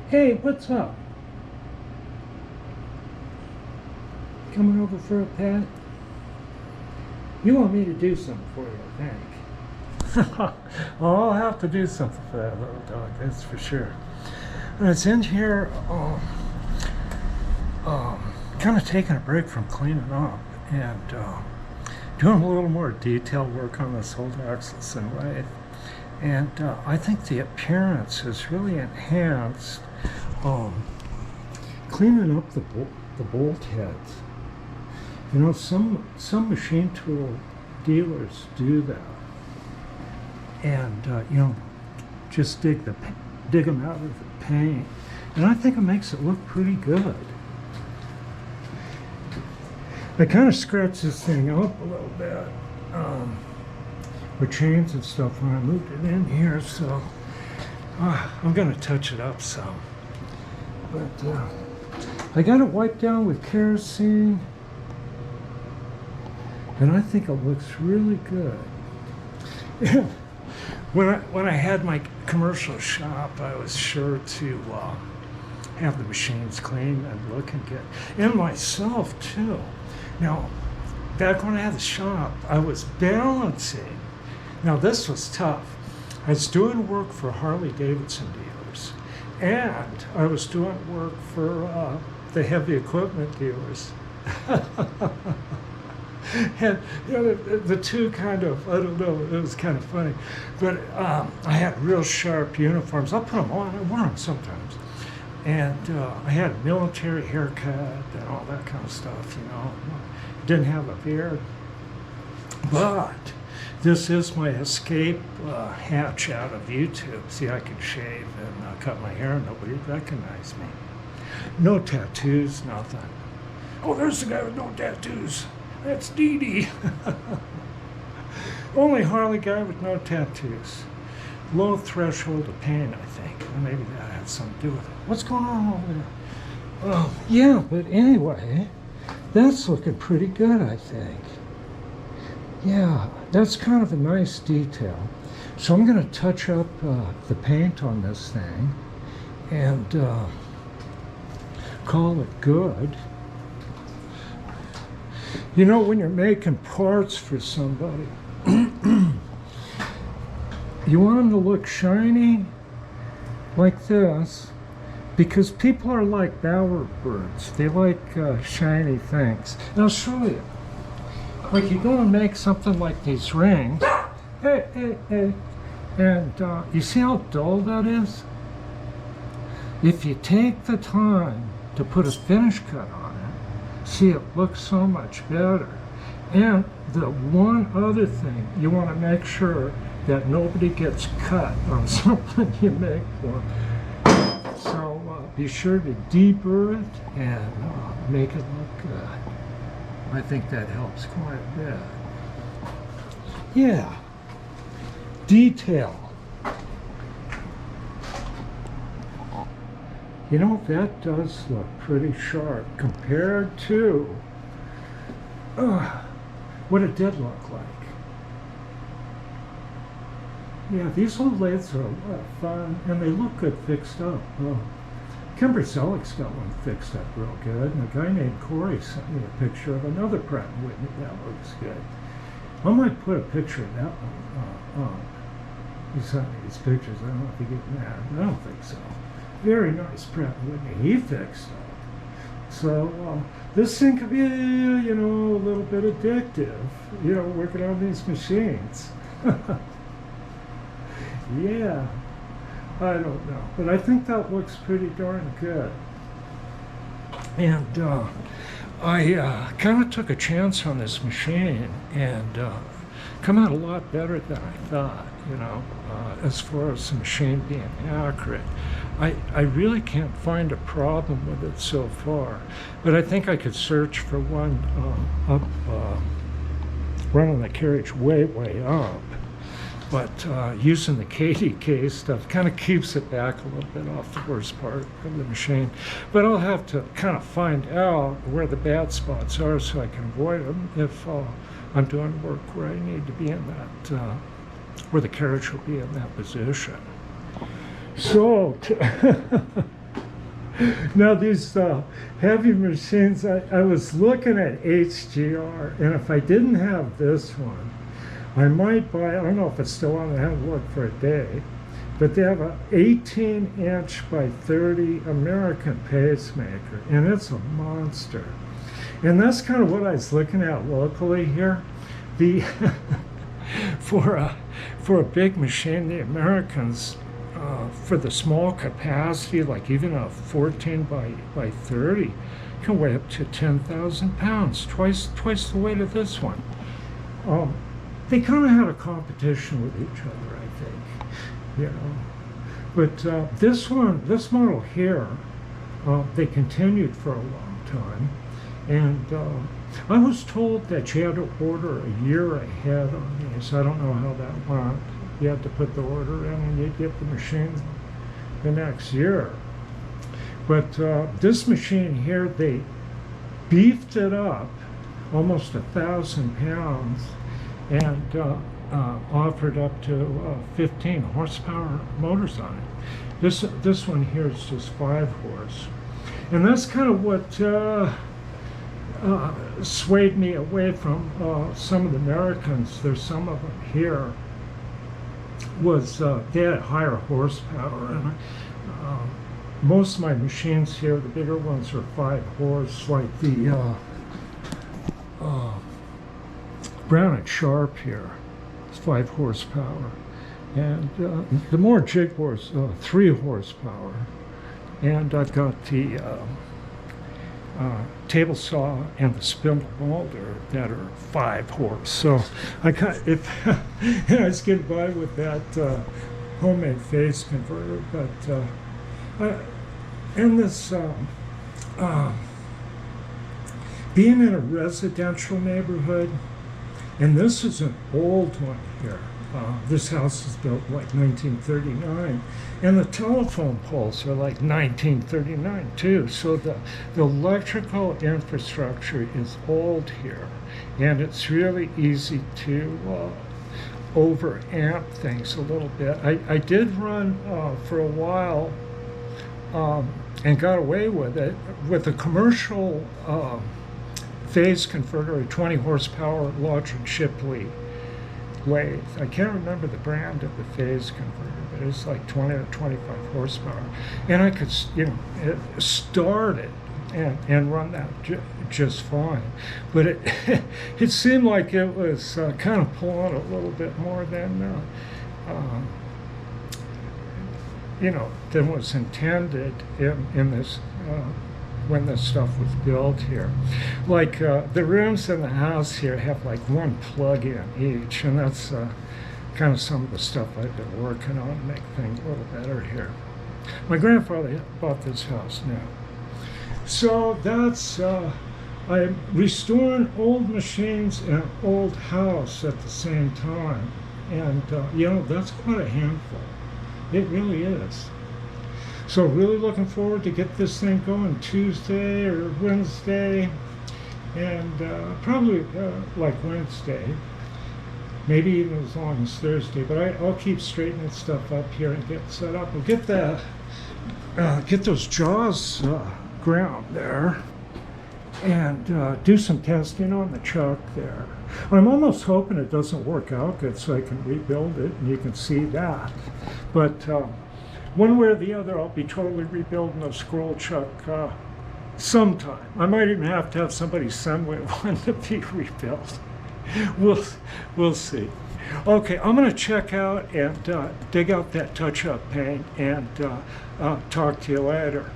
Hey, what's up? Coming over for a pet? You want me to do something for you, I think. Well, I'll have to do something for that little dog, that's for sure. And it's in here, kind of taking a break from cleaning up and doing a little more detailed work on this old Axelson lathe. And I think the appearance is really enhanced cleaning up the bolt heads. You know, some machine tool dealers do that, and you know, just dig them out of the paint, and I think it makes it look pretty good. I kind of scratched this thing up a little bit with chains and stuff when I moved it in here, so I'm gonna touch it up some. But I got it wiped down with kerosene, and I think it looks really good. When I had my commercial shop, I was sure to have the machines clean and looking good, and myself too. Now, back when I had the shop, I was balancing. Now this was tough. I was doing work for Harley Davidson dealers, and I was doing work for the heavy equipment dealers. And you know, the two kind of, I don't know, it was kind of funny. But I had real sharp uniforms. I'll put them on, I wore them sometimes. And I had a military haircut and all that kind of stuff, you know. Didn't have a beard. But this is my escape hatch out of YouTube. See, I can shave and cut my hair and nobody'd recognize me. No tattoos, nothing. Oh, there's the guy with no tattoos. That's Dee Dee. Only Harley guy with no tattoos. Low threshold of pain, I think. Maybe that had something to do with it. What's going on over there? Yeah, but anyway, that's looking pretty good, I think. Yeah, that's kind of a nice detail. So I'm going to touch up the paint on this thing and call it good. You know, when you're making parts for somebody, you want them to look shiny like this, because people are like bowerbirds. They like shiny things. And I'll show you. Like, you go and make something like these rings. Hey, hey, hey. And you see how dull that is? If you take the time to put a finish cut on it, see, it looks so much better. And the one other thing, you want to make sure that nobody gets cut on something you make for them. So be sure to deburr it and make it look good. I think that helps quite a bit. Yeah. Detail. You know, that does look pretty sharp compared to what it did look like. Yeah, these old lathes are a lot of fun, and they look good fixed up. Kimber Zelik's got one fixed up real good, and a guy named Corey sent me a picture of another Pratt & Whitney that looks good. I might put a picture of that one on. He sent me these pictures. I don't know if he get mad. I don't think so. Very nice Pratt & Whitney he fixed up. So this thing could be, you know, a little bit addictive, you know, working on these machines. Yeah, I don't know, but I think that looks pretty darn good. And I kind of took a chance on this machine and come out a lot better than I thought, you know, as far as the machine being accurate. I really can't find a problem with it so far, but I think I could search for one up, running the carriage way up. But using the KDK stuff kind of keeps it back a little bit off the worst part of the machine. But I'll have to kind of find out where the bad spots are so I can avoid them if I'm doing work where I need to be in that, where the carriage will be in that position. So, Now these heavy machines, I was looking at HGR, and if I didn't have this one, I might buy, I don't know if it's still on, I haven't looked for a day, but they have an 18-inch by 30 American pacemaker, and it's a monster. And that's kind of what I was looking at locally here. The for a big machine, the Americans, for the small capacity, like even a 14 by 30, can weigh up to 10,000 pounds, twice the weight of this one. They kind of had a competition with each other, I think, you know. But this model here, they continued for a long time, and I was told that you had to order a year ahead on these. I don't know how that went. You had to put the order in, and you'd get the machine the next year. But this machine here, they beefed it up almost 1,000 pounds, and offered up to 15 horsepower motors on it. This one here is just 5 horse, and that's kind of what swayed me away from some of the Americans. There's some of them here was they had higher horsepower, and most of my machines here, the bigger ones, are 5 horse, like the Brown and Sharp here. It's 5 horsepower, and the more jig horse, 3 horsepower, and I've got the table saw and the spindle molder that are 5 horse. So I was getting by with that homemade phase converter, but and this being in a residential neighborhood, and this is an old one here. This house is built like 1939, and the telephone poles are like 1939 too. So the electrical infrastructure is old here, and it's really easy to over amp things a little bit. I did run for a while and got away with it with a commercial phase converter, a 20 horsepower Logic Shipley lathe. I can't remember the brand of the phase converter, but it's like 20 or 25 horsepower, and I could, you know, start it and run that just fine. But it seemed like it was kind of pulling a little bit more than you know, than was intended in this when this stuff was built here. Like the rooms in the house here have like 1 plug-in each, and that's kind of some of the stuff I've been working on to make things a little better here. My grandfather bought this house now. So that's, I'm restoring old machines and an old house at the same time. And, you know, that's quite a handful. It really is. So really looking forward to get this thing going Tuesday or Wednesday, and probably like Wednesday, maybe even as long as Thursday. But I'll keep straightening stuff up here and get set up. We'll get get those jaws ground there, and do some testing on the chuck there. I'm almost hoping it doesn't work out good so I can rebuild it, and you can see that. But one way or the other, I'll be totally rebuilding a scroll chuck sometime. I might even have to have somebody send me one to be rebuilt. We'll see. Okay, I'm going to check out and dig out that touch-up paint, and talk to you later.